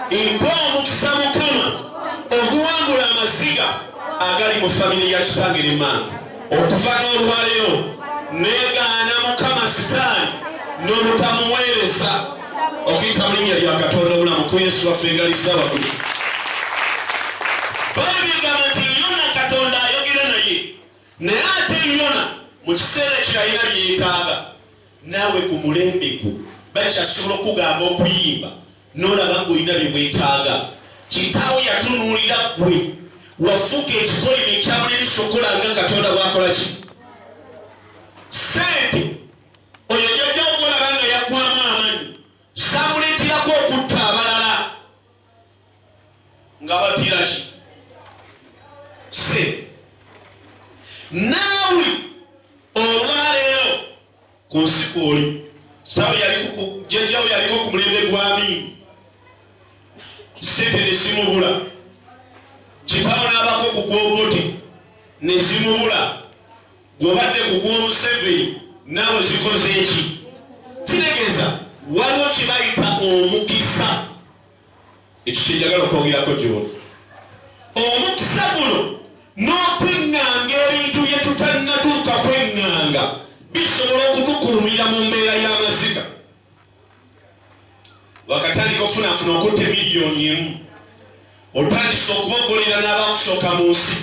Impa omukisa Mukama oguwangula amaziga agali mu famire ya kitange ne mmange. Okuva n'olwaleero neegaana Mukama Sitaani n'obutamuweereza okuyita mu linnya lya Katonda obulamu ku Yesu waffe engaliza waggulu. Babigamba nti Yona Katonda ayogera naye, naye ate Yona mu kiseera ekiralina bye yeetaaga. Naawe ku mulembe gwo bakyasobola okugamba okuyimba n'olaba ng'olina bye weetaaga. Kitaawo yatunuulira ggwe wafuuka ekikolimo ekyamulemesa okukola nga Katonda bw'akola ki? Ssente oyo jjajjawo gw'olaba nga yaggwamu amanyi zaamuleeterako okutta abalala nga batira ki? Ssente. Naawe olwaleero ku nsi kw'oli jjajjawo yaliko ku mulembe gw'Amiini, ssente ne zimubula. Kitaawo n'abako ku gw'Obote ne zimubula. Gw'obadde ku gw'Omuseveni naawe zikoze eki? Kitegeeza waliwo kye bayita omukisa. Ekyo kye njagala okwogerako gy'oli. Omukisa guno n'okweŋŋanga ebintu bye tutannatuuka kweŋŋanga bisobola okutukuumira mu mbeera y'amaziga. Wakatandika ofunaafuna okutta miliyoni emu, otandise okuboggolera n'abakusooka mu nsi.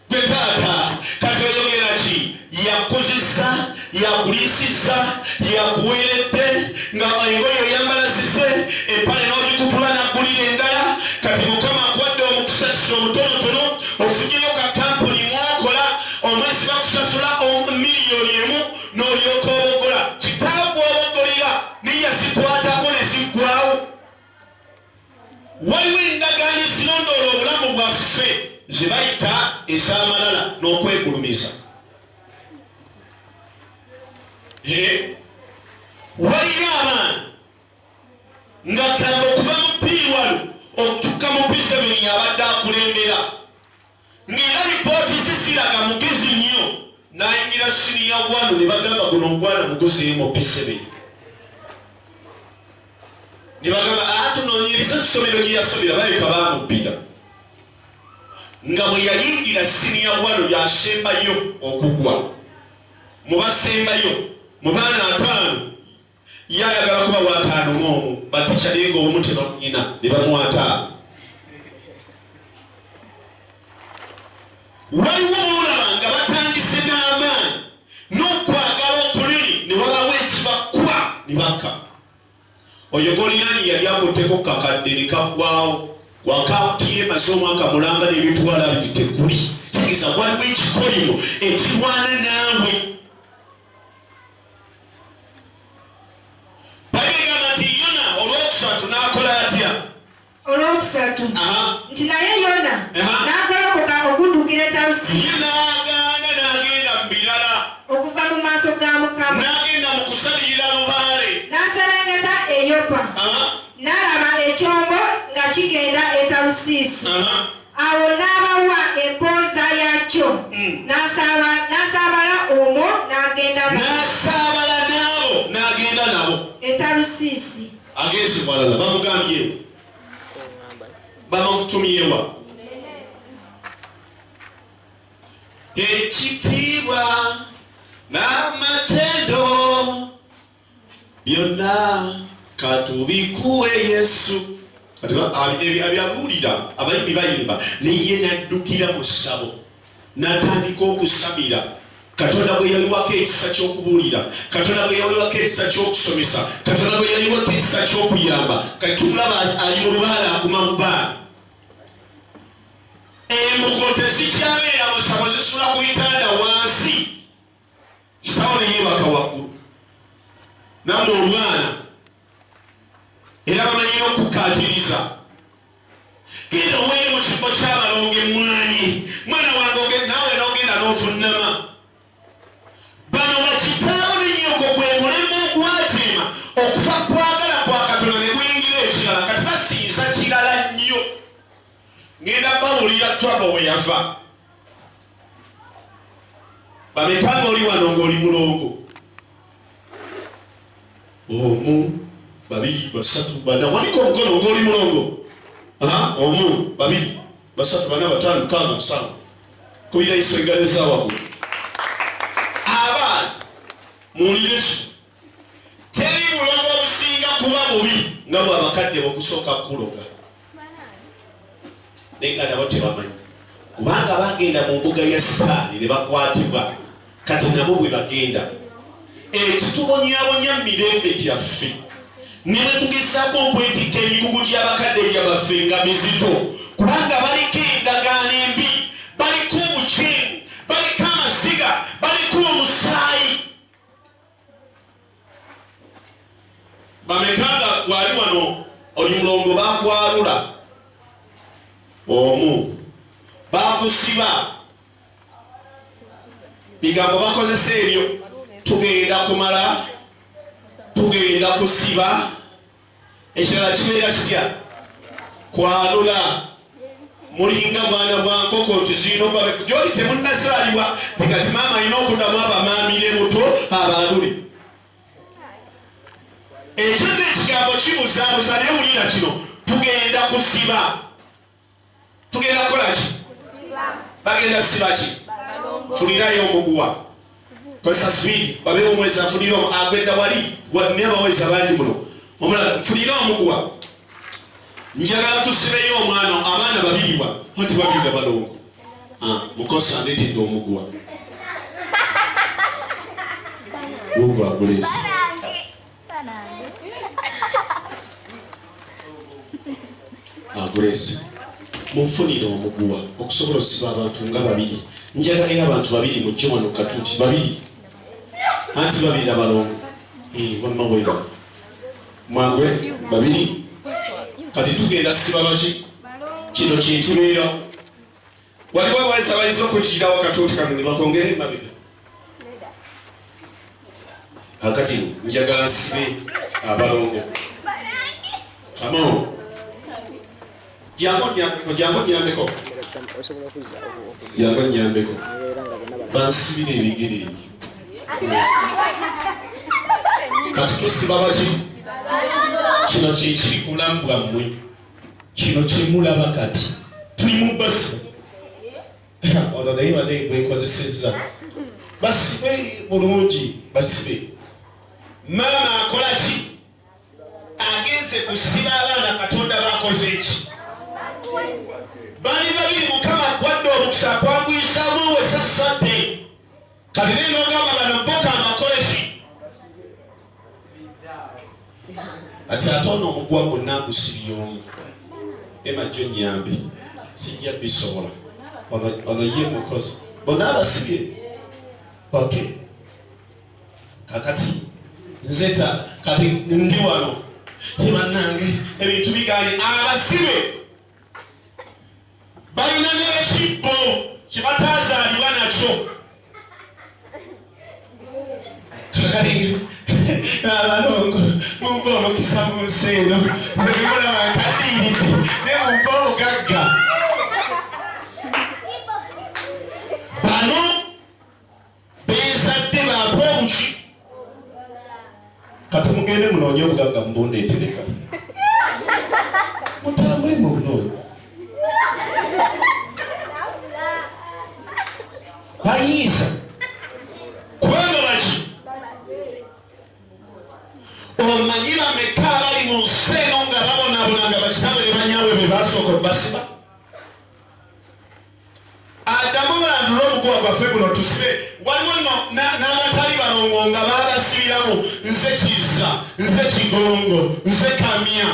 Gwe taata kati oyogera ki? Yakozesa, yakuliisizza, yakuweeredde nga engoye oyambalazize, empale n'ogikutula n'aggulira endala. Kati Mukama akuwadde omukisa kisa omutonotono, ofunyeyo ka kampuni mwakola, omwezi bakusasula miliyoni emu n'olyoka oboggola. Kitaawo gw'oboggolera niye zikwatako ne ziggwawo. Waliwo endagaano ezirondoola obulamu bwaffe ze bayita ez'amalala n'okwegulumiza. Waliyo abaana nga kamba okuva mu P1 okutuuka mu P7 abadde akulembera, ng'era lipooti zisiraga mugezi nnyo, n'ayingira siniya 1 ne bagamba guno omwana mugozi mu P7. Ne bagamba tunoonyereza ku ssomero gye yasomera baleka baamubbira. Nga bwe yayingira siniya 1 yasembayo okugwa. Mu basembayo mu baana 5 yayagala kuba wa 5 mw'omu, batica naye ng'obumu tebamunyina ne bamuwa 5. Waliwo olaba nga batandise n'amaanyi n'okwagala okunene ne walawo ekibakkuba ne bakka. Oyo g'olinaani yali akutteko kakadde ne kaggwawo, wakaawuti yemaze omwaka mulamba n'ebitwala biri tekuli. Tegeeza waliwo ekikolimo ekirwana naawe. Babigamba nti Yona olwokusatu n'akola atya? Olwokusatu nti naye Yona n'agolokoka okuddukira e Talusiisi. Ye n'agaana n'agenda mu birala, okuva mu maaso ga Mukama. n'agenda mu kusalirira lubaale. N'aserengeta e Yopa, n'alaba ekyombo nga kigenda e Talusiisi. Awo n'abawa embooza yakyo, n'asaabala omwo n'agenda nabo e Talusiisi. Agenzi balala bamugambye bamutumyewa. Ekitiibwa n'amatendo byonna katubikuwe Yesu. Kati abyabuulira abayimbi bayimba naye n'addukira mu ssabo n'atandika okusamira. Katonda bwe yaliwako ekisa ky'okubuulira, Katonda bwe yaliwako ekisa ky'okusomesa, Katonda bwe yaliwako ekisa ky'okuyamba. Kati tulaba ali mu lubaale akuma mu bbaali. Embugo tezikyabeera mu ssabo, zisula ku bitanda wansi. Kitaawo ne yeebaka waggulu. Nammwe omwana era bamanyi n'okukaatiriza. Genda oweere mu kigo ky'abalongo emmwanyi. Mwana wange naawe n'ogenda n'ovunnama. Bano bakitaawo ne nnyoko gwe mulembe ogwateema okuva kwagala kwa Katonda ne guyingira ekirala. Kati basinza kirala nnyo. Ngenda bawulira Trouble we yava. Bameka ng'oli wano ng'oli mulongo. Omu, babiri basatu bana waliko omukono ng'oli mulongo omu babiri basatu bana batano mukaaga musanvu kubira iso engalo ezawagulu abaana muwulire ki teri bulongo obusinga kuba bubi nga bwe abakadde bokusooka kuloga naye nga nabo tebamanyi kubanga bagenda mu mbuga ya sitaani ne bakwatibwa kati nabo bwe bagenda ekitubonyabonya mirembe gyaffe ne bwe tugezaako okwetikka emigugu gy'abakadde gyabaffe nga mizito kubanga baliko endagaano embi baliko obukyemu baliko amaziga baliko omusaayi bamekanga wali wano oli mulongo bakwalula omu bakusiba bigambo bakozesa ebyo tugenda kumala tugenda kusiba ekirala kibeera kitya kwalula mulinga mwana bwa nkoko nti zino gyoli temunnazaalibwa bikati maama alina okuddamu abamaamire muto abaalule ekyo n'ekigambo kibuzaabuza naye wulira kino tugenda kusiba tugenda kukolaki bagenda kusiba ki fulirayo omuguwa kozesa swidi babeewo omwezi afulira agwedda wali naye abaweza bangi muno omulala fulira omuguwa njagala tusibeyo omwana abaana babiriwa nti babirira balongo mukosa ndeetedde omuguwa gugwa agulesi agulesi munfunire omuguwa okusobola osiba abantu nga babiri njagalayo abantu babiri mujje wano katuuti babiri anti babiri abalongo wamawera mwangwe babiri kati tugenda siba baki kino kyekibeera waliwo abaisa bayinza okukirawo katuuti kano ne bakongera emabega kakati njagala nsibe abalongo kamo jango nyambeko bansibire ebigere kati tusiba baki kino kyekiri ku bulamu bwammwe kino kyemulaba kati tuli mu basi ono naye bade bwekozesezza basibe bulungi basibe maama akola ki agenze kusiba abaana katonda bakoze eki bali babiri mukama gwadde omukisa kwanguyisaamu wesasadde kati nenogamba bano boka amakoleki ati ate ono omuguwa gwonna agusibye omu emajjo nyambe sijja bisobola ono ye mukozi bonna abasibye ok kakati nzeta kati ndi wano ebannange ebintu biganye abasibe balina n'ekibbo kyebatazaalibwa nakyo kakali abalongo mumva omukisa mu nsi eno zebimulaba nkaddiiridde naye mumva obugagga bano bezadde baako obuki kati mugende munoonye obugagga mubundeetereka mutambule mu bunoonya bayiisa kubanga baki omanyi bameka abali mu nsi eno nga babonaabona nga bakitaabwe ne banyaabwe be basooka basiba adamu bulandula omuguwa gwaffe guno tusibe waliwo n'abatali balongo nga babasibiramu nze kizza nze kigongo nze kamya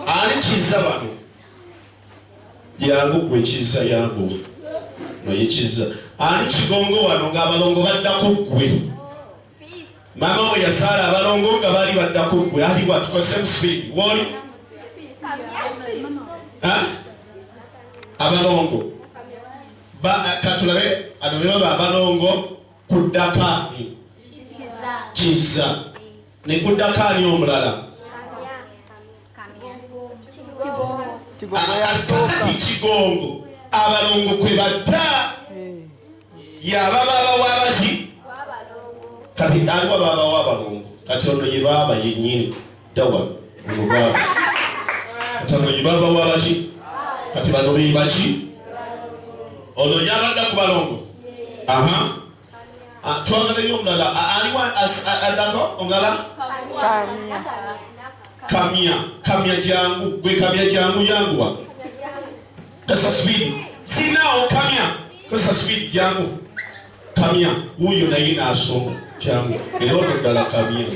ani kizza bano yangu gwe kizza yangu naye kizza ani kigongo wano ng'abalongo baddako ggwe maama bwe yasaala abalongo nga bali baddako ggwe ali watukose musibiri woli abalongo katulabe ano bebaba abalongo ku ddakaani kizza ne ku ddakaani omulala akati kigongo abalongo kwe badda yababa wabaki kati aliwa baba w'abalongo kati ono ye baba yennyini dawa omubaba kati ono ye baba w'abaki kati bano be baki ono yabadda ku balongo twagalayo omulala aliwa addako omulala kamya jangu gwe kamya jangu yanguwa kasa swidi sinaawo kamya kasa swidi jangu kamya wuyo naye naasoma jangu era ono ddala kamya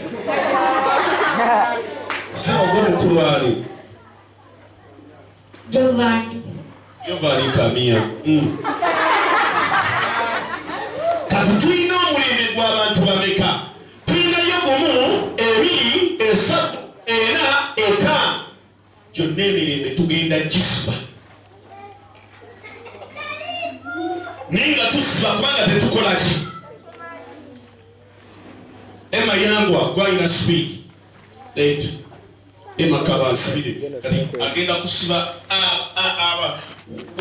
saogwo mukulu ali Giovanni kamya kati tulina omulembe gw'abantu bameka tulinayo gumu ebiri esatu ena etaano gyonna emirembe tugenda gisiba naye nga tusiba kubanga tetukola ki ema yangwa gwalina swidi leeta ema kaba nsibire kati agenda kusiba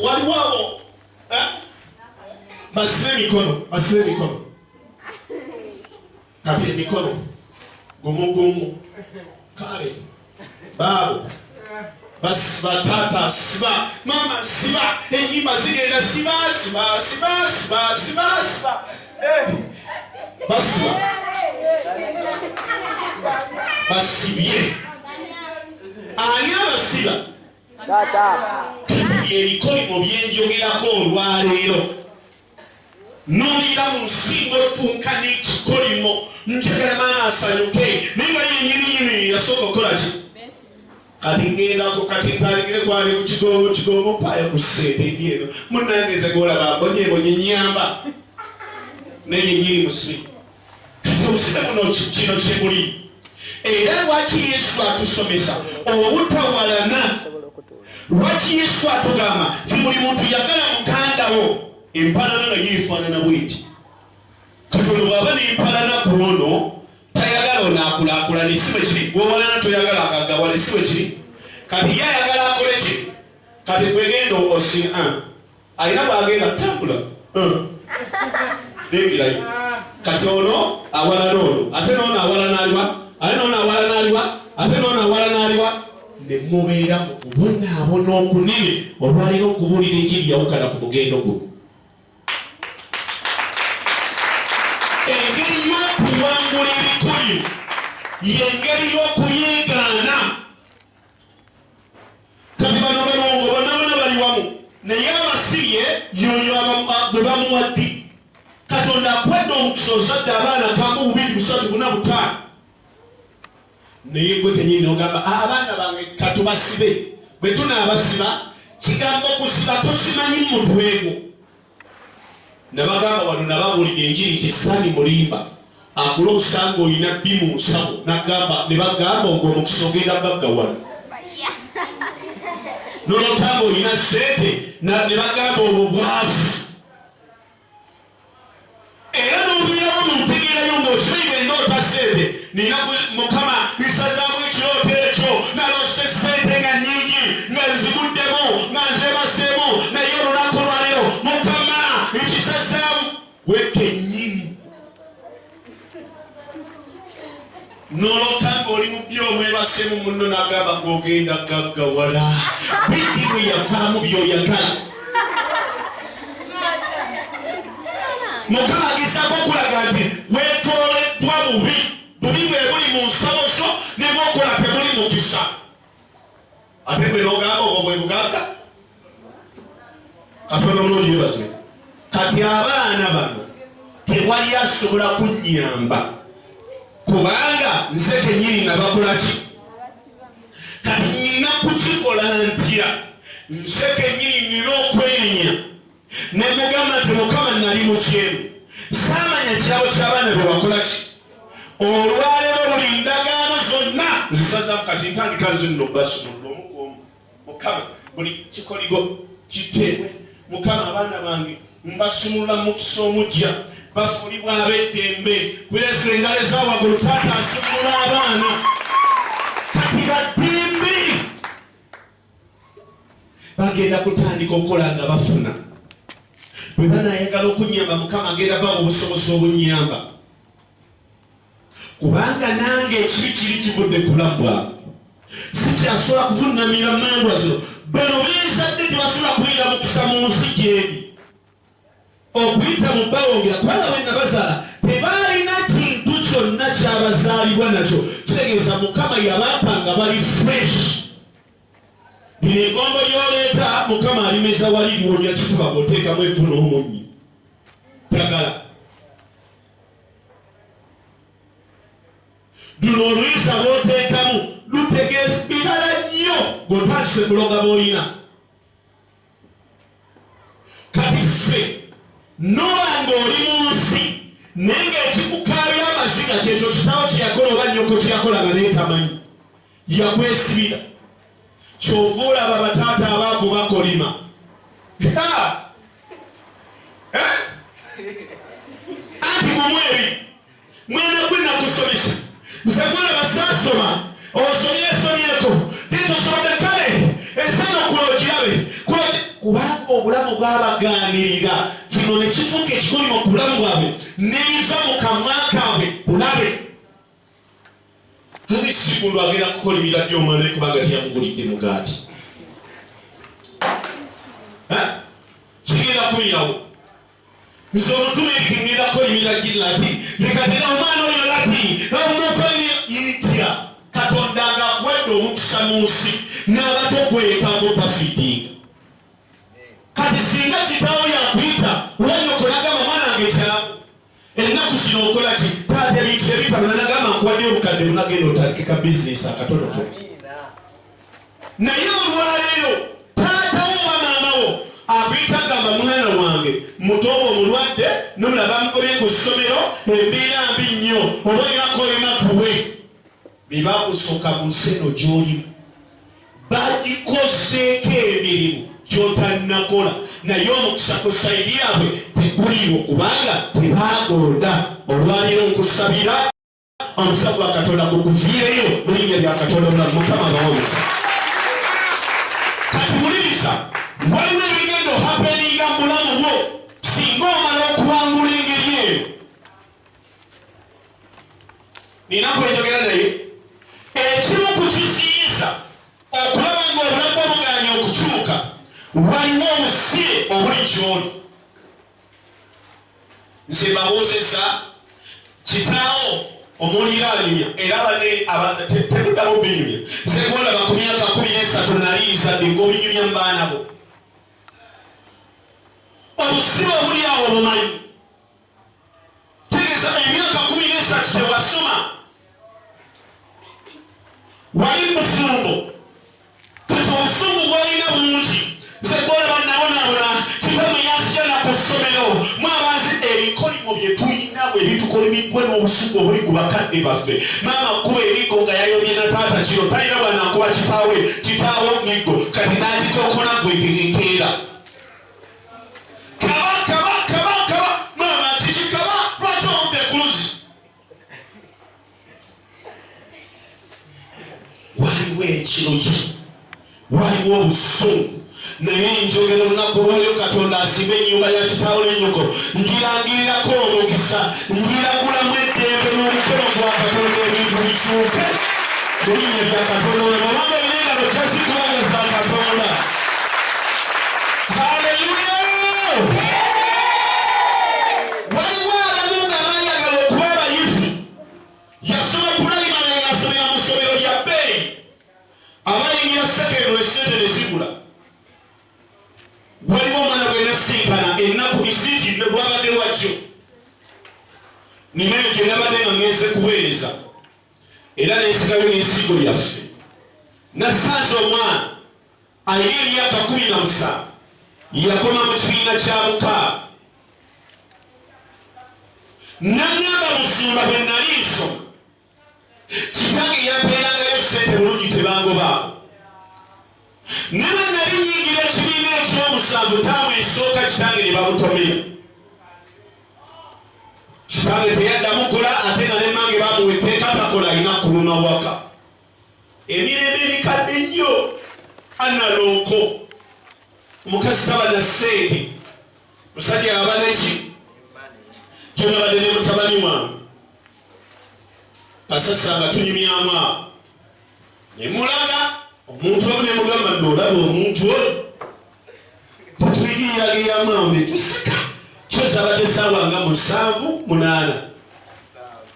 waliwo basibe emikono kati emikono gumu kale baabo basiba taata siba mama siba enyimba zigenda siba basiba basibye ani abasiba kati byebikolimo byenjogerako olwaleero nolira mu nsingo tunka n'ekikolimo njagala maana asanyuke naye nga yennyini yasooka okolaki kati ngendako kati ntaligire kwali ku kigongo paya ku ssente ebyeno munangeeza golaba mbonyebonye nyamba naye yennyini musi kati obusika buno kino kyebuli era lwaki Yesu atusomesa obutawalana lwaki Yesu atugamba nti buli muntu yagala mugandawo empalana nga yeefaanana bweti kati ono bw'aba n'empalana kuono tayagala onaakulaakulana si bwe kiri gwowalana toyagala agagawale si bwe kiri kati ye ayagala akole ki kati kwegenda osi alina bwagenda tambula nengirayo kati ono awalana ono ate noono awalana aliwa ate noono awalana aliwa ate noono awalana aliwa ne mubeera mu kubonaabona okunene olwalina okubuulira ekiryawukana ku mugendo gwo engeri y'okuwangula ebikoli y'engeri y'okuyeegaana kati bano balongo bonna bali wamu naye abasibye yoyo bwe bamuwaddi katonda akwedde omukisa ozadde abaana kamu 2 3 4 5 naye gwe kenyini n'ogamba abaana bange katubasibe bwe tunaabasiba kigambo okusiba tosimanyi mu mutwe gwo nabagamba wano nababuulira enjiri nti Sani Mulimba akula osanga olina bbi mu nsawo ne bagamba ogwo omukisa ogenda gaggawala nolotanga olina ssente ne bagamba obwo bwavu era n'obuirawo mu ntegeerayo ng'okibaire endoota ssente nina Mukama nsazaamu ekirooto ekyo nalose ssente nga nnyingi nga nziguddemu nga nzebaseemu naye olunaku lwaleero Mukama ekisazaamu wekennyini nolotanga oli mu by'omwebaseemu munno n'agamba ng'ogenda gaggawala biddi bwe yavaamu by'oyagala Mukama agezaako okulaga nti weetooleddwa bubi bwe buli mu nsawo zo ne bw'okola tebuli mukisa ate gwe n'ogamba obwo bwe bugagga Katonda omulungi yeebazibwe kati abaana bano tewali asobola kunnyamba kubanga nze kennyini nabakola ki kati nina kukikola ntya nze kennyini nina okwenenya ne mugamba nti Mukama nali mu kyemu saamanya kirabo ky'abaana bwe bakola ki olwaleero buli ndagaano zonna nzisazamu kati ntandika nzinno basumulula omukuomu Mukama buli kikoligo kiteebwe Mukama abaana bange mbasumulula mu mukisa omujja bafuulibwa ab'eddembe kuleza engalo ezawaggulu taata asumulula abaana kati baddembe bagenda kutandika okukola nga bafuna bwe banaayagala okunnyamba Mukama agenda bawa obusobozi obunnyamba kubanga nange ekibi kiri kivudde ku bulamu bwange sikyasobola kuvunamira mangwa zino bano benzadde tebasobola kuyira mukisa mu nsi gyebi okuyita mu bawongera kubanga bwe nabazaala tebaalina kintu kyonna kyabazaalibwa nakyo kitegeeza mukama yabapanga bali fresh bino egombo lyoleeta mukama alimeza wali liwonya kifuba bw'oteekamu efuna omunyi tagala bino oluyisa lw'oteekamu lutegeeza birala nnyo ng'otandise kuloga b'olina kati ffe nolanga oli mu nsi naye ng'ekikukaabya amaziga kyekyo kitawo kyeyakola oba nnyoko kyeyakolanga naye tamanyi yakwesibira kyova olaba bataata abaavu bakolima anti mumwebi mwena gwe nakusomesa nze gulaba saasoma osomyesomyeko nitosobodde kale esana okulogirabe kubanga obulamu bwabagaanirira kino ne kifuuka ekikolimo ku bulamu bwabwe nebiva mu kamwa kaabwe bulabe ani sigundu agenda kukolimira ddyo omwana we kubanga tiyamugulidde mugaati kigenda kuyirawo nze omutume kigenda kukolimira gilati lekatera omwana oyo lati omukolimira yitya katonda nga wedde omukisa mu nsi n'abato gwetaaga obafidinga kati singa kitaawo yakuyita wanyoko nagamba mwana wange kyabo ennaku kino okola ki taata ebintu ebitano nagamba nkuwadde obukadde bunagenda otandikeka bizinesi akatonotono naye olwaleero taatawo oba maamawo akuyita gamba mwana wange mutobo omulwadde nomulaba bamugobye ku ssomero embeera mbi nnyo oba olinako olinatuwe bebakusooka mu nsi eno gy'olimu bagikozeeko emirimu gyotannakola naye omukisa ku sayidi yaabwe teguliiwo kubanga tebagonda olwaleero nkusabira omusa gwa katonda gukuviireyo mu linnya lya katonda omulamu mukama bawomesa kati wuliriza waliwo ebigenda ohapeninga mu bulamu bwo singa omala okuwangula engeri eyo nina kwenjogera naye ekimu ku kisiyiza okulaba nga obulamu obuganya okukyuka waliwo obusire obuli gy'oli nze mbabuuzisa kitaawo omuwulira anyumya era tekuddamu binyumya nze golaba ku myaka 13 naliizadde ng'obinyumya mu baana bo obusire obuli awo obumanyi tegeeza emyaka 13 tewasoma wali mufumbo kati obufungu bwalina bungi nze gwolaba nabonabona kitamu yasijana ku ssomero mwabanzi ebikolimo bye tulina bwe bitukolimiddwa n'obusungu obuli ku bakadde baffe maama kuba emigo nga yayomye na taata kiro talina bwanakuba kitaawo migo kati nakitokona gwekekeera kaba maama kikikaba lwaki obudde kuluzi waliwo ekiruki waliwo obusungu naye njogera olunaku olwaliyo katonda asimba ennyumba ya kitaawo n'ennyoko ngirangirirako omukisa ngiragulamu eddembe n'omukono gwa katonda ebintu bikyuke mu linnya lya katonda obanga olina engalo kyazikubanga za katonda haleluya waliwo abamu nga baayagala okuba abayivu yasoma pulayimale ng'asomera mu ssomero lya bbeeyi abayingira sekendule esente ne zigula waliwo omwana gwe nasinkana ennaku isiti bwabadde wajjo ninayo gye nabadde nga ngenze kuweereza era nensigayo n'ensigo lyaffe nasanze omwana alina emyaka 17 yakoma mu kibiina kya mukaaga nangamba musumba bwe nali nsoma kitange yampeerangayo sente bulungi tebangobaako ne bwe nali nyingira ekibiina ekyomusanvu taamu esooka kitange ne bamutomera kitange teyaddamu kola ate nga nemmange bamuwa etteeka takola alina kuluma waka emirembe ebikadde nnyo analooko omukazi saba na ssente musajja yaba neki gyonabadde ne mutabani wange kasasa nga tunyumyamu ne mulaga omuntu omu ne mugamba olaba omuntu oyo tuyiyageyamu awo ne tusika kyo zabadde saawa nga 7-8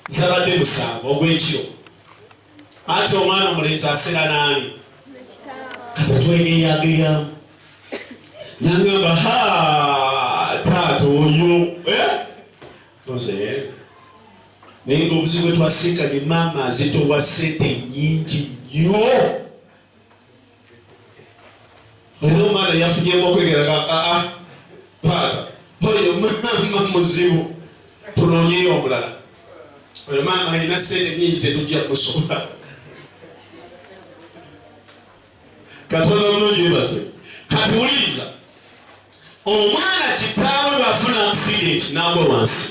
zabadde 7 ogw'ekiro ate omwana omulenzi asera naani kati twegeyageyamu nangamba taata oyo noze naye nga obuzibu bwe twasinkanye maama azitowa sente nyingi nnyo era omwana yafunyemu okwegeraga taata oyo maama muzibu tunoonyeyo omulala oyo maama alina sente nyingi tetujja kusobola katonda omulungi webaze kati wuliriza omwana kitaawe bwafuna accident nagwa wansi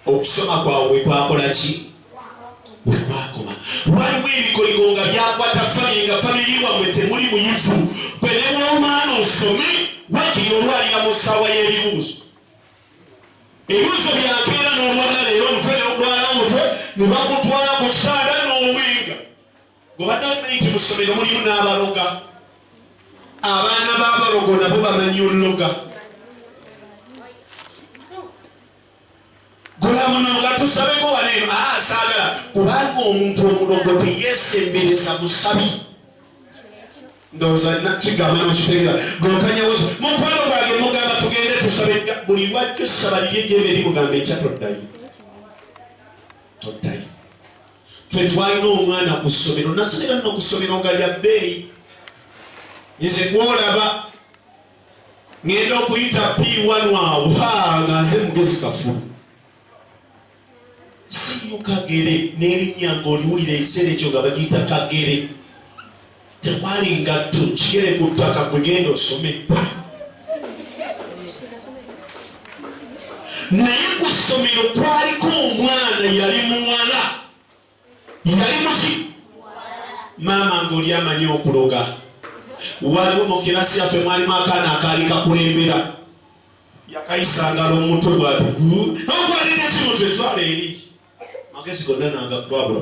okusoma kwawe kwakola ki wekwakoma waliwo ebikoligo nga byakwata famire nga famire wamwe temuli muyivu gwe ne bw'omwana osome wakiri olwalira mu ssaawa y'ebibuuzo ebibuuzo byakeera n'olwala leero omutwe neogwala omutwe ne bakutwala ku ssanda n'owinga gobadde omanyi nti mu ssomero mulimu n'abaloga abaana b'abalogo nabo bamanyi oluloga gulamunoga tusabeko waneeno saagala kubanga omuntu omulogo teyeesembereza musabi ndowooza kigamba nokitegeera gokanyawozo mukwano gwange mugamba tugende tusabe buli lwajjo essaba liri ejyebe limugamba ekya toddayo ffe twalina omwana ku ssomero nasomera nno ku ssomero nga lya bbeeyi nze gwolaba ngenda okuyita P1 awo nga nze mugezi kafulu siyo Kagere n'erinnya ng'oliwulira ekiseera ekyo nga bagiyita Kagere tekwali ngatto kigere ku ttaka gwe genda osome naye ku ssomero kwaliko omwana yali muwala yali muki maama ng'oli amanyi okuloga waliwo mu kirasi yaffe mwalimu akaana akaali kakulembera yakayisangala omutwe bwati ogwalina ekimuntu etwala eri magezi gonna nagakwabula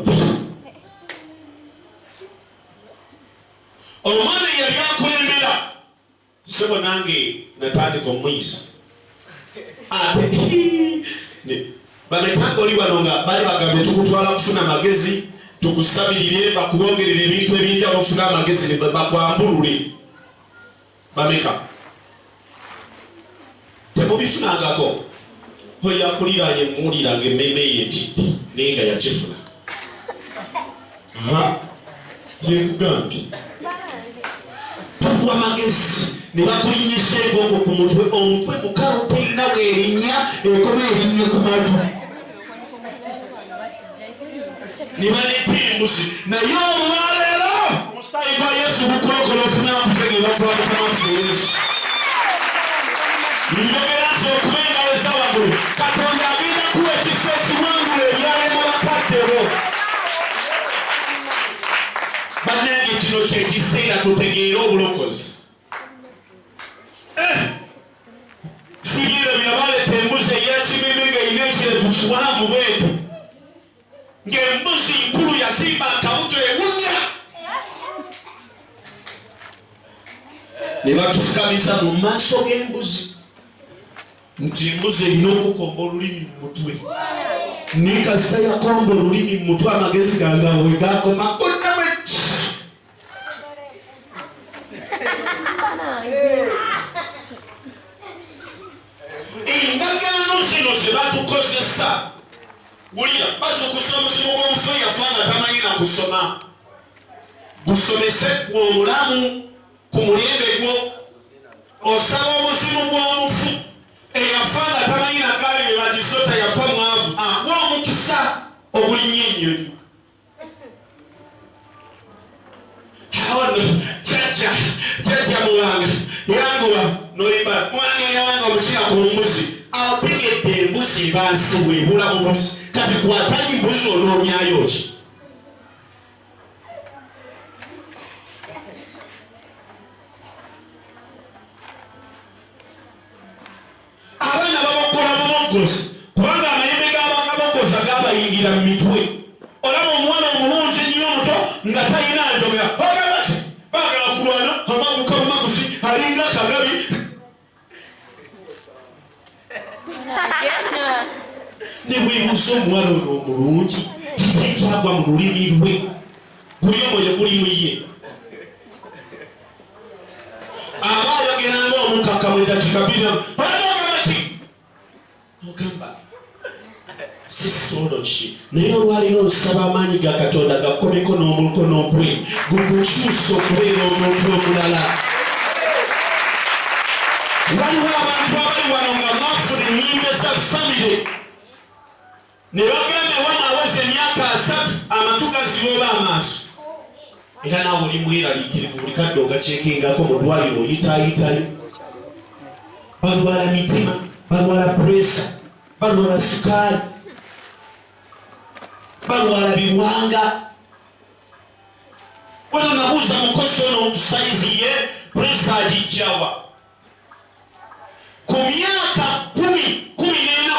omwana yali akulembera sebo nange natandika omuyisa ate bamekanga oli wano nga bali bagambye tukutwala kufuna magezi tukusabirire bakuwongerera ebintu ebinjawulo ofuna amagezi ne bakwambulule bameka temubifunangako oyakuliranye muwuliranga emmeme yetidde naye nga yakifuna kyekugambye tukuwa magezi ne bakulinyisa enkoko ku mutwe omutwe mukalo terina bwerinnya ekoma erinnya ku matu ne baleeta embuzi naye olwaleero omusaayi gwa Yesu gukulokola ofuna nkutege batwalukamafu Yesu njogera nti okubengaleza waggulu Katonda agenda kuwa ekifo ekiwangula ebyalema bakaddebo bannange kino kyekiseera tutegeere obulokozi sigira bina baleeta embuzi eyakibimbi ng'erina ekirevu kiwanvu bwetu ng'embuzi nkulu yazimba akawuto ewunya ne batufukamiza mu maaso g'embuzi nti embuzi erina okukomba olulimi mu mutwe naye kasita yakomba olulimi mu mutwe amagezi gange awe gakoma gonnawe endagaano zino ze batukozesa wulira bazukusa omuzimu gw'omufu yafanga tamanyi na kusoma gusomese gwe omulamu ku mulembe gwo osaba omuzimu gw'omufu eyafanga tamanyi na gaali we bagisota yafa mwavu gw'omukisa obulinya ennyonyi awono jjajja muwanga yanguwa noyimba mwange yawanga omukira ku mbuzi ategedde embuzi bansi bwebula mu mbuzi kati kwatayi mbuzi onoomyayo ki abaana babakola bubogozi kubanga amayembe g'abakabogoza gabayingira mu mitwe nga talina njogera bagamba ki bagala kulwana amaguka mumaguzi alinga kagabi ne bwebuuza omuwala ono omulungi kiki ekyagwa mu lulimi lwe guli omwoyo guli mu ye aba ayogeranga omukaka mu eddakiika 2 bagamba ki ogamba sisitoloki naye olwaliro nsaba amaanyi ga Katonda gakomeko n'omukono gwe gukukyusa okubeera omuntu omulala. Waliwo abantu abali wano nga bafuna ennyimba za famire ne bagamba wanaweza emyaka 3 amatu gaziba amaaso era naawe oli mweraliikirivu buli kadde ogakyekengako mu ddwaliro oyitaayitayo. Balwala mitima, balwala puresa, balwala sukaali, balwala biwanga. Wano nabuuza mukozi ono saizi ye puresa agijjawa ku myaka 10, 14,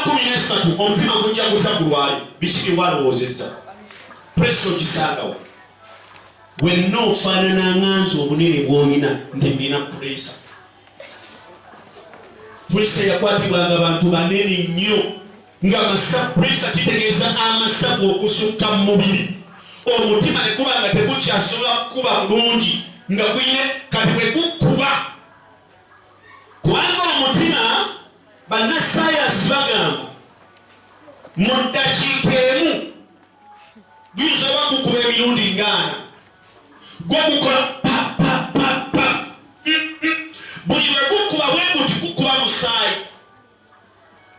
13 omutima gujja gutagulwale biki bye walowoozezza puresa ogisangawo wenna ofaanana nze obunene bw'olina nti nina puresa. Puresa yakwatibwanga abantu banene nnyo nga puresa kitegeeza amasavu okusukka mu mubiri. Omutima ne guba nga tegukyasobola kukuba bulungi nga gwine kati bwe gukuba kubanga omutima bannasayansi bagamba mu ddakiika emu guyinza oba gukuba emirundi 40 gwe gukola pa buli lwe gukuba bwe guti gukuba musaayi.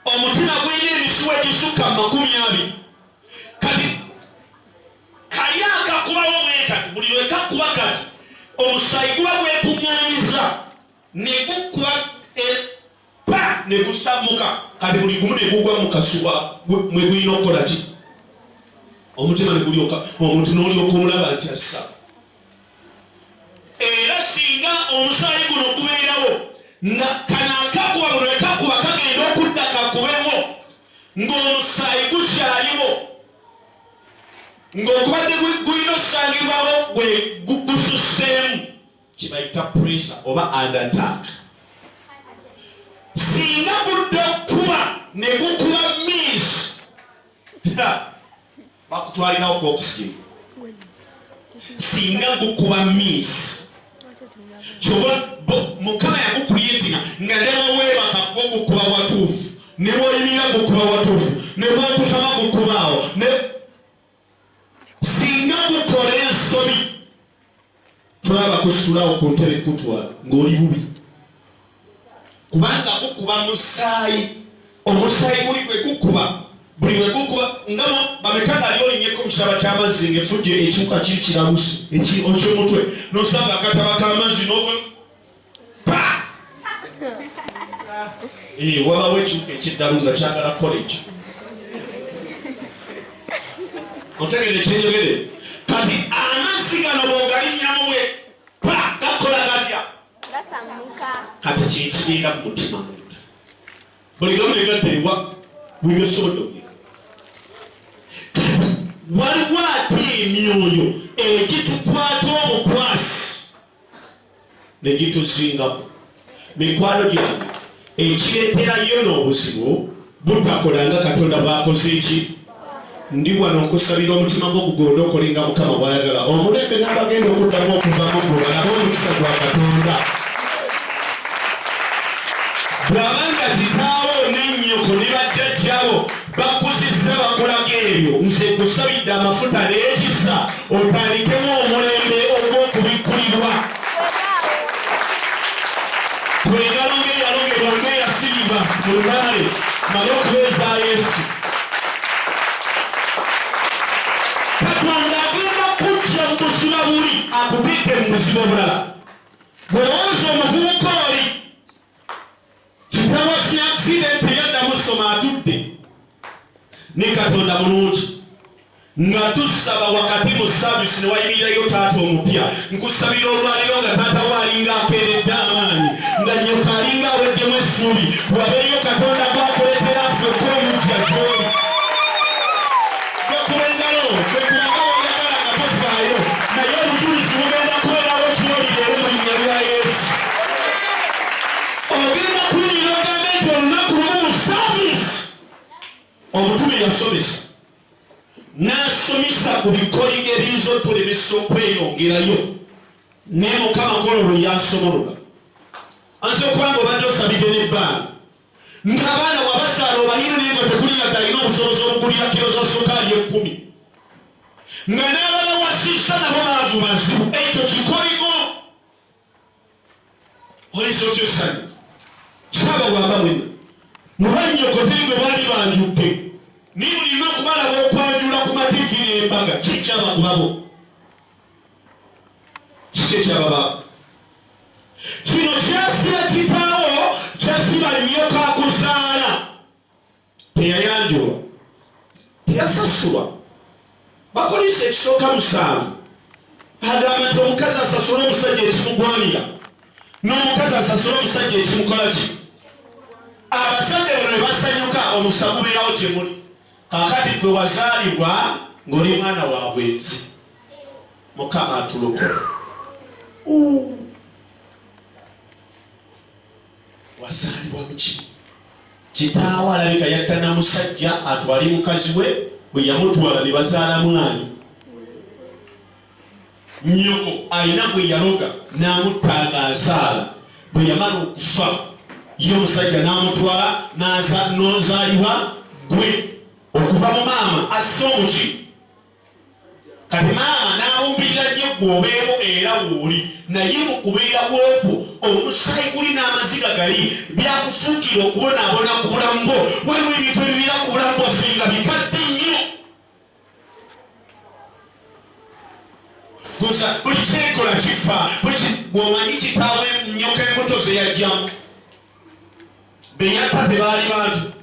Omutima gwine emisuwa egisukka 20 kati kali akakubawo bwe kati buli lwe kakuba kati omusaayi guba gwekuŋŋaanyiza ne gukuba pa ne gusammuka kati buli gumu ne gugwa mu kasuwa mwe gulina okukola ki omutima ne gulyoka omuntu n'olyoka omulaba nti assa. Era singa omusaayi guno gubeerawo nga kano akakuba buli lwe kakuba kagenda okudda kakubewo ng'omusaayi gukyaliwo ng'okubadde gulina okusangibwawo bwe gususseemu kibayita puresa oba underattack. Singa gudde okuba ne gukuba miisi bakutwalinawo ku oxygen. Singa gukuba miisi kyoba Mukama yagukuliyetinga nga newaweebaka gukuba watuufu ne woyimira gukuba watuufu ne bwokutama gukubaawo singa gukola ensobi tulaba kusitulawo ku ntebe kutwala ng'oli bubi kubanga gukuba musaayi. Omusaayi guli gwe gukuba buli lwe gukuba ngamo bamekanga ali olinyeko mu kitaba ky'amazzi ng'effujjo ekiwuka kiri kirabusi ekyomutwe n'osanga akataba k'amazzi n'okola pa wabawo ekiwuka ekiddalu nga kyagala college. Otegere kyenjogere kati amazzi gano bw'ogalinnyamu bwe pa gakola gatya kati kyekibeera mu mutima munda buli gamu ne gaddeebwa buli gasobodde okugenda. Kati waliwo ate emyoyo egitukwata obukwasi ne gitusingaku. Mikwano gyange ekireeterayo n'obuzibu butakola nga Katonda bw'akoze eki. Ndi wano nkusabira omutima gw'okugonda okolinga Mukama bw'ayagala. Omulembe n'abagenda okuddamu okuvamu gwe balabe omukisa gwa Katonda. Bw'abanga kitaawo n'ennyoko ne bajjajjaabo bakuzizza bakolaga ebyo nze kusabidde amafuta n'ekisa otandikewo omulembe ogw'okubikkulirwa. Kwegalo ng'eyalogerwa ng'eyasibibwa mu lubaale male okubeeza Yesu. Katonda agenda kujja mu buziba buli akubiike mu buziba obulala. Bwe wooza omuvubuka oli kitabo kya aksidenti yaddamu ssoma atudde ne Katonda mulungi nga tusaba wakati mu saavisi ne wayimirirayo taata omupya. Nkusabira olwaliro nga taata waalinga akeeredde amaanyi nga nyoka alinga aweddemu essuubi wabeeyo Katonda gwakuleetera affekko omujja gy'oli. Bekubengalo bekubanga oyagala nga tofaayo naye yasomesa n'asomesa ku bikoligo ebiyinza otulemesa okweyongerayo naye mukama ngololwo yasomolola ansi okubanga obadde osabidde n'ebbanga ng'abaana wabazaala obayina naye nga tekuli yadde alina obusobozi obugulira kiro za sukaali 10 nga n'ababawasisa nabo baavu bazibu ekyo kikoligo oyinza otyosani kyabawamba mwenna mubanyokoteri gwe baali banjudde niye olina okubalaba okwanjula ku mativi n'embaga kikyaba kubabo kiki ekyababako kino kyasiba kitaawo kyasiba nnyoka akuzaala teyayanjulwa teyasasulwa bakolisa ekisooka 7 agamba nti omukazi asasula omusajja ekimugwanira n'omukazi asasula omusajja ekimukola ki abasajja bwe basanyuka omusa gubeerawo gye muli kakati gwe wazaalibwa ng'oli mwana wa bwenzi mukama atulokola wazaalibwa muki kitaawo alabika yattana musajja atwali mukazi we bwe yamutwala ne bazaala mwani nnyoko alina gwe yaloga n'amuttanga azaala bwe yamala okufa ye omusajja n'amutwala n'ozaalibwa gwe okuva mu maama asse omuki kati maama n'amumbirira nnyo gwobeewo era wooli naye mu kubeera bwokwo omusaayi guli n'amaziga gali byakufuukira okubonaabona ku bulamu bwo waliwo ebintu ebibira ku bulamu bwaffe nga bikadde nnyo gusa buli kyekola kifa bwomanyi kitaawe nnyoka embuto ze yajjamu beyatta tebaali bantu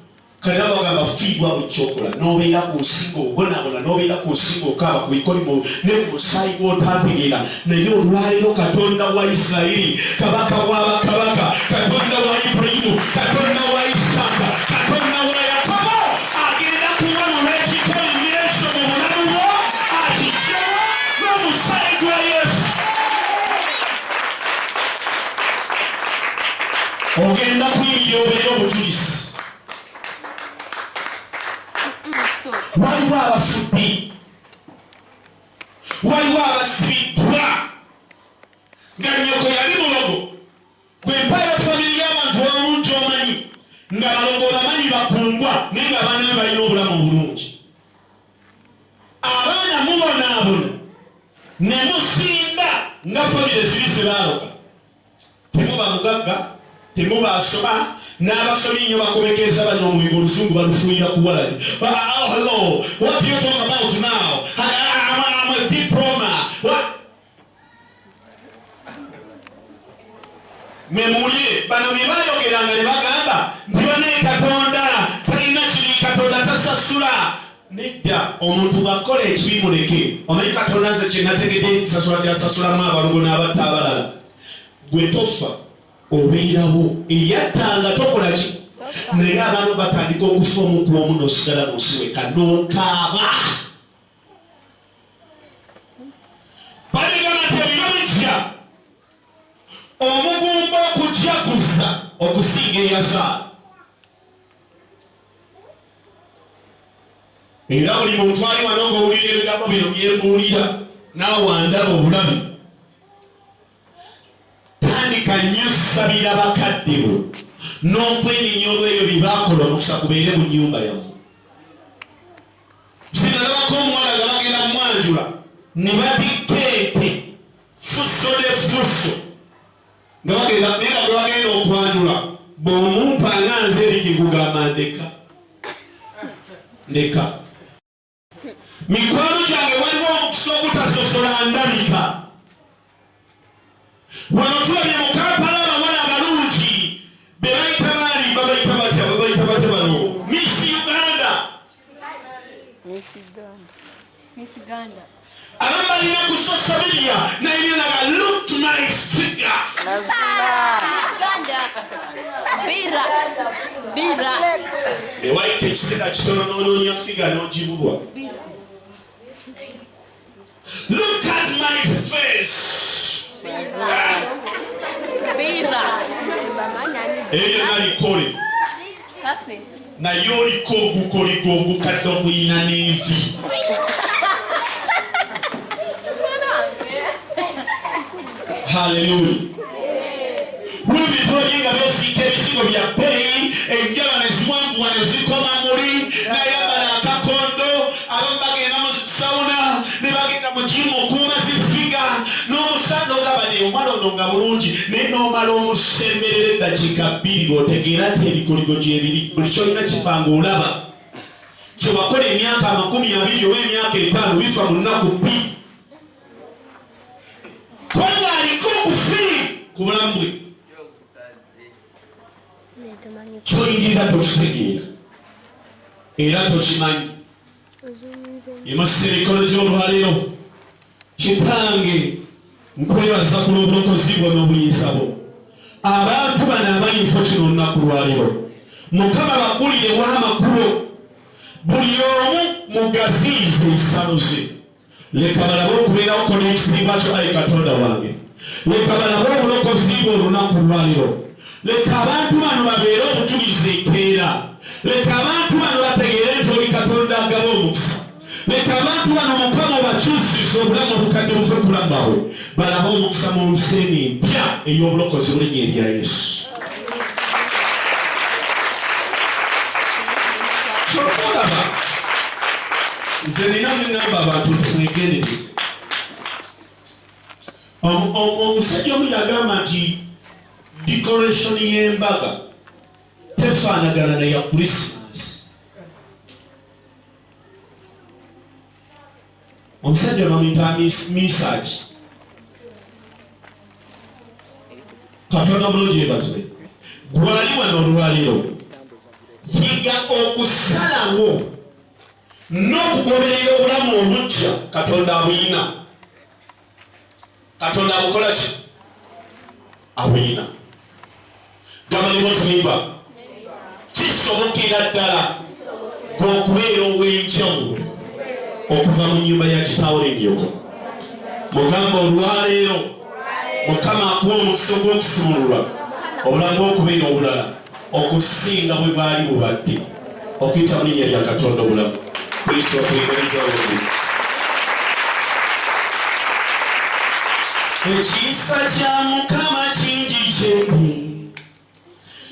kale bagamba fiibwa buli kyokola n'obeera ku nsinga obonaabona n'obeera ku nsinga okaaba ku bikolimo ne ku musaayi gw'otaategeera naye olwaleero katonda wa Isirayiri kabaka w'abakabaka katonda wa Ibulayimu katonda wa Isaaka katonda wa Yakobo agenda kuwonona ekikolimiro ekyo mu bulamu bwo akijjawo n'omusaayi gwa Yesu ogenda kuyimirira obeera obujulizi waliwo abafudde waliwo abasibiddwa nga nnyoko yali mulogo gwe mpayo famiri y'abantu obulungi omanyi nga balogo bamanyi bakungwa naye nga abaana be balina obulamu obulungi abaana mubonaabona ne musinda nga famire ziri ze baaloga temuba mugagga temuba asoma n'abasomi nnyo bakobekeza bano omubiri oluzungu balufuuyira ku waladi hello what do you talk about now I'm a diploma memuulire bano bye bayogeranga ne bagamba nti banaye katonda talina kiri katonda tasasula nedda omuntu bwakola ekibi muleke omanyi katonda nze kyenategedde ekisasula gyasasulamu abalogo n'abatta abalala gwe tofa obeerawo eyattanga tokola ki naye abantu batandika okufa omu ku omu n'osigala n'osiweka n'okaaba baligamba nti ebiro bijja omugumba okujaguza okusinga eyazaala era buli muntu ali wano ng'owulira ebigambo bino byembuulira naawe wandaba obulabi tandika nnyo sabira bakadde bo n'okwenenya olw'ebyo bye baakola omukisa kubeere mu nnyumba yammwe sinalabako omuwala nga bagenda mwanjula ne batikka ente fuso ne fuso nga bagenda naye nga gwe bagenda okwanjula bw'omumpa nga nze ebikigugamba ndeka mikwano gyange waliwo omukisa ogutasosola ndabika wano tulabye mu Kampala abawala abalungi be bayita baali babayita batya bano Miss Uganda abamu balina ku social media naye naga look to my figure bira ewayita ekiseera kitono n'onoonya figa n'ogibulwa look at my face bira ebyo nalikole naye oliko ogukoligo ogukadde okuyina n'envi. Haleluya. Webitooye nga beesiika ebisigo bya bbeeyi, enjala ne ziwanvuwa ne zikoma muli, nayambala akakondo, abamu bagenda mu sawuna ne bagenda mu jimu okuuma zifiga, n'omusana ogamba ne omwana ono nga bulungi, naye n'omala omusemberera eddakiika 2 ng'otegeera nti ebikoligo gyebiri, buli kyolina kifa ng'olaba. Kye wakola emyaka 20 oba emyaka 5 bifa mu nnaku 2. Kubanga aliko okufiira ku bulamu bwe. Kyoyingira tokitegeera era tokimanyi. Emasira ekolo gy'olwaleero kitange nkwebaza ku lw'obulokozi bwo n'obuyinza bwo. Abantu bano abaliifo kino olunaku lwaleero Mukama bagulirewo amakubo, buli omu mugaziize ensalo ze. Leka balabe okubeerawo kona ekitiibwa kyo ayi Katonda wange. Leka balabe obulokozi bwo olunaku lwaleero. Leka abantu bano babeere obujulizi empeera. Leka abantu bano bategeere nti oli Katonda agaba omukisa. Leka abantu bano Mukama bakyusize obulamu obukadde buve ku bulamu bwabwe. Balabe omukisa mu luseeni empya ey'obulokozi mu linnya erya Yesu. Kyokulaba nze nina nnamba abantu tumwegendereze. Omusajja omu yagamba nti decoration y'embaga tefaanagana na ya Christmas. Omusajja bamuyita Misaj. Katonda bulungi yeebazibwe. Gwali wano olwaleero yiga okusalawo n'okugoberera obulamu obuggya Katonda abuyina. Katonda abukola ki? Abuyina. Gamanyimu otunimba kisobokera ddala okubeera ow'enjawulo okuva mu nnyumba ya kitaawo n'ennyoko. Mugamba olwaleero Mukama akuwa omukisa ogw'okusumulula obulamu okubeera obulala okusinga bwe bwali bubadde okuyita mu linnya lya Katonda obulamu. Kristo atuyigiriza obulamu. Ekisa kya Mukama kingi gyendi,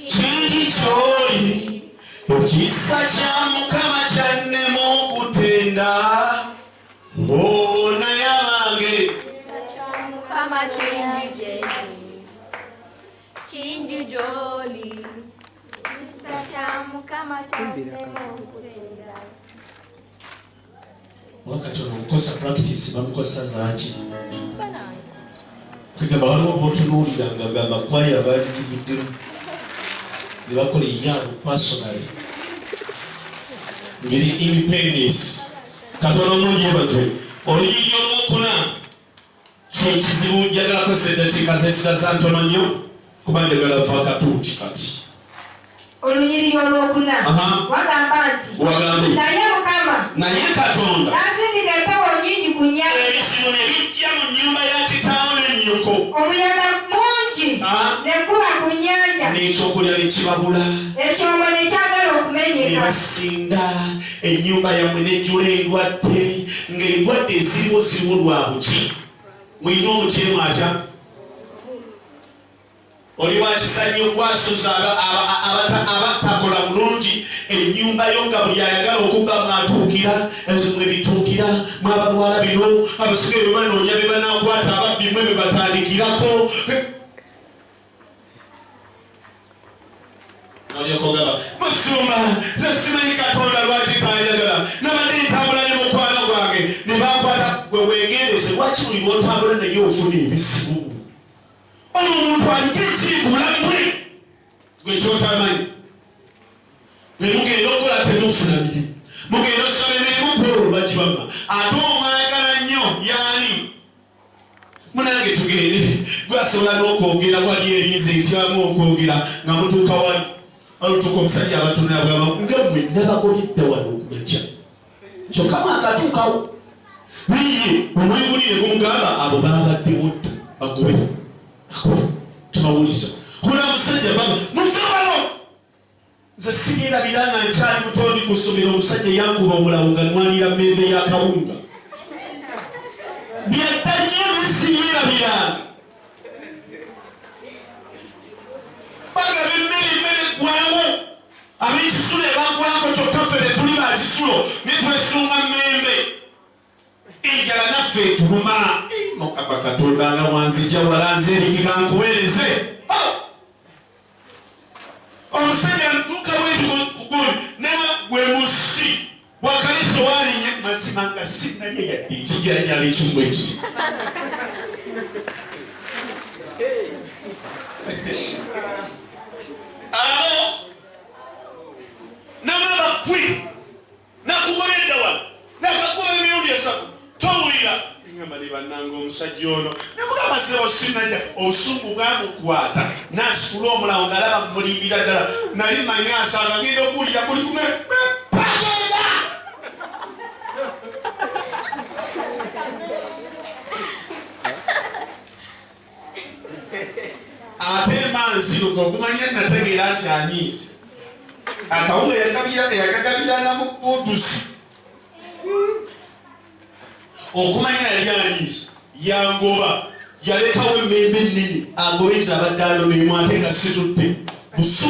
kingi gy'oli. Ekisa kya Mukama kyannema okutenda, naye abange. Ekisa kya Mukama kingi gyendi, kingi gy'oli. Ekisa kya Mukama kyannema okutenda. Wakati onomukosa practice bamukosa zaaki? Kwegamba waliwo b'otunuulira nga gamba kwaya baaligivuddemu ne bakola eyaabo personally ngeri independence. Katonda omulungi yeebazibwe. Olunyiriri olwokuna kyekizibu njagala kozesa eddakiika z'esigaza ntono nnyo kuba njagala fa akatuuti kati. Olunyiriri olwokuna wagamba nti naye Mukama naye Katonda n'asindika empewo nnyingi ku nnyanja, ebisimu ne bijja mu nnyumba ya kitaawo n'ennyoko, omuyaga mungi ne guba ku nnyanja, n'ekyokulya ne kibabula, ekyombo ne kyagala ne okumenyeka. basinda, ennyumba yammwe n'ejjula endwadde, ng'endwadde eziriwo ziriwo lwa buki. Mulina omukyemu atya? Oli wakisannyo gwasuza abatakola bulungi ennyumba yo nga buli ayagala okubba mwatuukira, ezo mwe bituukira, mwabalwala bino abasigaye bwe banoonya be banakwata ababbi mwe be batandikirako. Olyokogaba musumba ze simanyi Katonda lwaki tanjagala, nabadde ntambula ne mukwano gwange ne bankwata. Gwe weegendeze, lwaki buli lwotambula naye ofuna ebizibu? Ono omuntu aliko ekiri ku bulamu bwe gwe kyotamanyi. Bwe mugenda okukola temufuna mirimu, mugenda osaba emirimu gwolwo bagibamma. Ate omwagala nnyo yaani? Munange tugende. Gwasobola n'okwogera wali erinze ntyamu okwogera nga mutuuka wali olutuuka omusajja abatunula bwaba nga mmwe nabagobedda wano okumakya kyokka mwakatuukawo naye omweguli ne gumugamba abo baabaddewo dda bagobe akole tubawuliza. Kuna musajja baba muze wano, nze sinyirabiranga nkyali mutondi ku ssomero omusajja yankuba omulawo nga nwanira mmembe ya kawunga byaddannyo bisinyirabiranga bagaba emmere gwawo ab'ekisulo ebagwako kyokka ffe ne tuli ba kisulo ne twesunga mmembe enjala naffe etuluma mukama katonda nga wanzija walanze erikika nkuweereze omusajja ntuuka bwetugoni naye gwe musi wakalisa walinye mazima nga sinalye yadde ekijanjala ekimu ekiti abo namaba kwi nakugobedda wano nakagoba emirundi esatu towulira ngambali bannanga omusajja ono nemugamba sebo sinajja obusungu bwamukwata nasitula omulawo ngaalaba mulimbira ddala nali manya asanga ngenda okuwulira kuli kume pagenda ate manziruka okumanya nategeera nti anyiize akawunga yakagabiranga mu butusi okumanya yali anyiize yangoba yalekawo emmembe ennene agobeza abadde alonemu ate nga situtte busu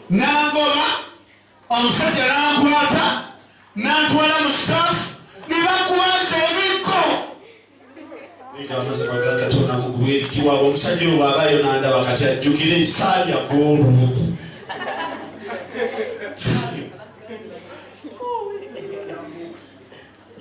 nangoba omusajja nankwata nantwala mu sitaafu ne bakuwaza emikko amazima ga katonda mugubwerikiwaabo omusajja oyo bw'abayo nandaba kati ajjukire esalya gw'olumu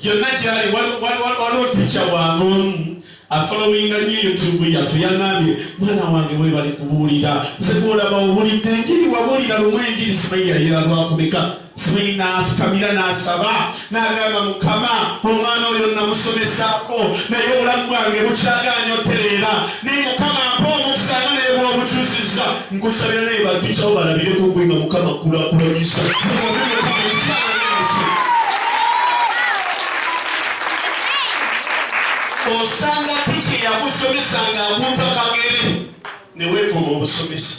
yonna gyali waliwo tica bwange omu afolowinga nyo youtube yaffe yangambye mwana wange webali kubuulira nze bwolaba obulidde enjiri wabuulira lumu enjiri simanyi yayera lwakumeka simanyi nafukamira nasaba nagamba mukama omwana oyo namusomesaako naye obulamu bwange bukyaganya otereera naye mukama mpa omukusanga naye bwobukyusiza nkusabira naye baticawo balabireko gwe nga mukama kulakulanyisa osanga tiki yakusomesa nga agunta kagere neweevuma obusomesi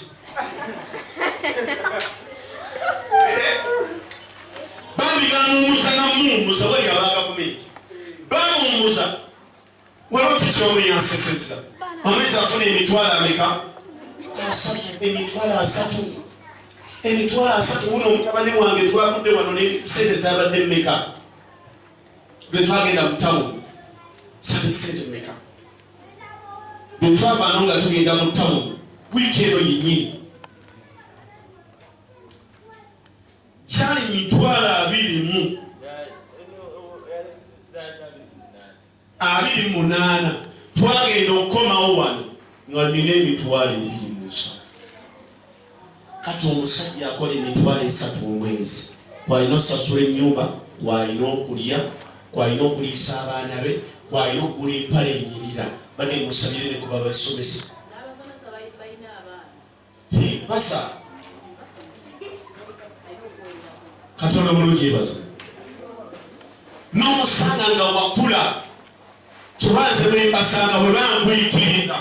bambi bamumuza namumuza wali aba gavumenti bamumuza waliwo tiki omu yansesesa omwezi afuna emitwalo ameka emitwalo asatu wuno omutabani wange twavudde wano nesente zabadde mmeka lwe twagenda mu tawuni sabe sente mmeka bwe twavaano nga tugenda mu tawuni wiiki eno yennyini kyali 28 twagenda okukomawo wano nga nina 27 kati omusajja akola 3 omwezi kwalina osasula ennyumba kwalina okulya kwalina okuliisa abaana be kwalina okugula empale enyirira badde musabire ne kuba basomesa basa katonda mulungi yebaza n'omusanga nga wakula tubanze bembasanga bwe bangwikiriza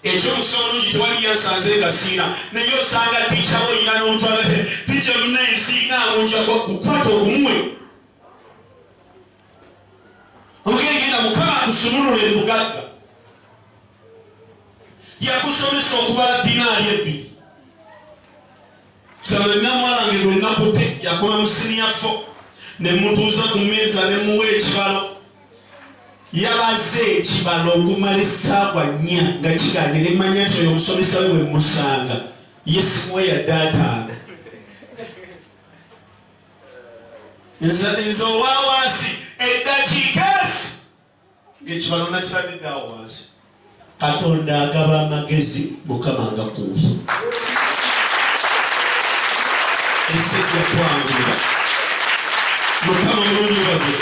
ekyomusa omulungi tewali yansanze nga siina naye osanga tica boyina n'otwala tica munaensiina amunja kukwata ogumuwe omugenda mukama akusumulula embugagga yakusomesa okubala dinaali 2 sala namulange lwe nakute yakoma musinyafo ne mutuuza ku mmeeza ne muwa ekibalo yabaze ekibalo okumala essaawa 4 nga kiganye ne mmanya nti oyo omusomesa we bwe musanga yesimuwe yadde 5 nze owawansi eddakiika esi ng'ekibalo nakitaddeddaawo wansi katonda agaba amagezi mukama agakuwa esejja twangula mukama mulungi baze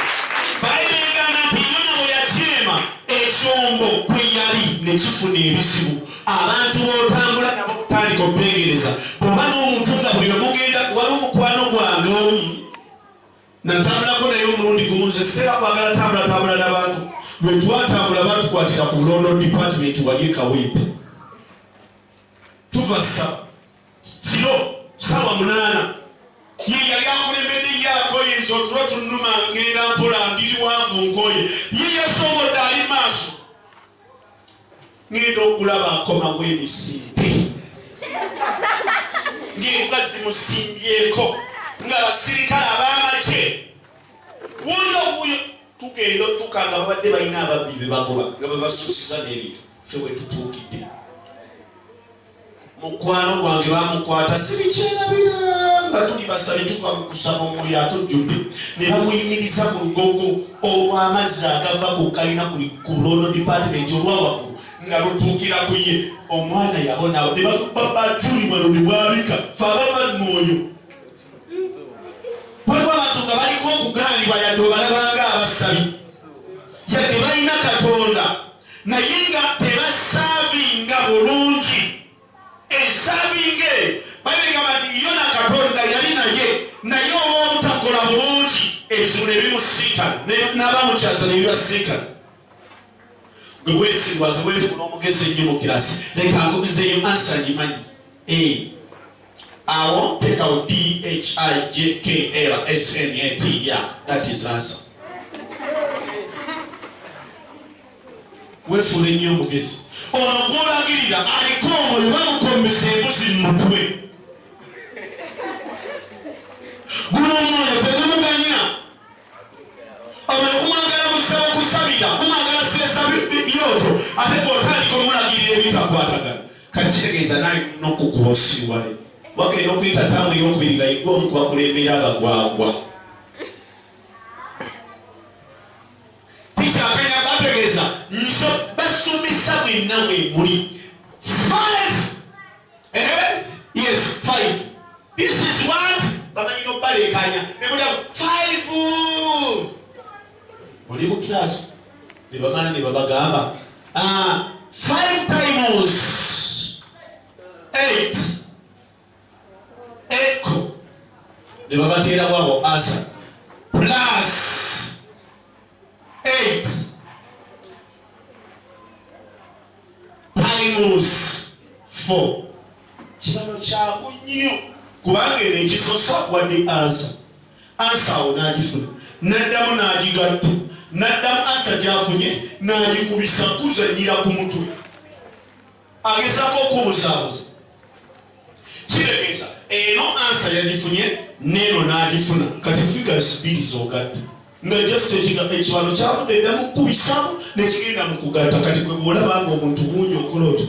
bayibuli egamba nti yona bwe yajeema ekyombo kwe yali ne kifuna ebizibu abantu b'otambula nabo kutandika okutegereza bw'oba n'omuntu nga buli lwemugenda wali omukwano gwange omu natambulako naye omulundi gumu nze seera kwagala tambula n'abantu lwe twatambula batukwatira ku bulondo department wali ekaweepe tuva 7 kiro sawa 8 ye yali akulembedde yakoye nti otulo tunnuma ngenda mpola ndiri wanvu nkoye ye yasomodde ali maaso ngenda okulaba akoma gw'emisinde ng'enga zimusimbyeko ng'abasirikale ab'amagye wuyo tugenda tukanga babadde balina ababbi be bagoba nga babasuusiza n'ebintu ffe we tutuukidde mukwano gwange bamukwata sibikyerabira nga tuli basabe tuva kusaba omwoyo atujjudde ne bamuyimiriza ku lugogo olw'amazzi agava ku kalina ku lono department olwawaggulu nga lutuukira ku ye omwana yabonawo ne babatuli wano ne bwabika fe abava mwoyo waliwo abantu nga baliko okuganibwa yadde obalabanga abasabi yadde balina Katonda naye nga tebasaavinga bulungi ensaavinge babigamba nti yo na Katonda yali naye oba obutakola bulungi ebizibu ne bimusiikana n'abamukyaza ne bibasiikana gwe weesirwaze weefuna omugezi ennyo mu kirasi leka ngezeeyo ansa ngimanyi awo tekawo DHIJKLSNAT that is answer weefuna ennyo omugezi ono gw'olagirira aliko omwoyo bamukombesa embuzi mu mutwe guno omwoyo tegumuganya omwoyo gumwagala musaba kusabira gumwagala siresa byoto ate gw'otandika omulagirira ebitakwatagana kati kitegeeza naye n'okukuba osiiwale wagenda okuyita taamu ey'okubiri nga yigwa omu kubakulembera abagwagwa tikyakanya bategeeza nso basumisa bwenna bwe muli 5 yes 5 this is what bamanyina obbalekanya nebuda 5 oli mu kilasi ne bamala ne babagamba 5 times 8 echo ne babateera bwabo answer plus 8 times 4 kibano kyangu nnyo kubanga eno ekisosa wadde answer awo n'agifuna n'addamu n'agigatta n'addamu answer gy'afunye n'agikubisa kuzannyira ku mutwe agezaako okubuzaabuza kiregeeza eno answer yagifunye n'eno n'agifuna kati figures 2 z'ogatta nga just ekibano kyavudde eddamu kubisamu nekigenda mu kugatta kati gwe bw'olabanga omuntu bungi okola otyo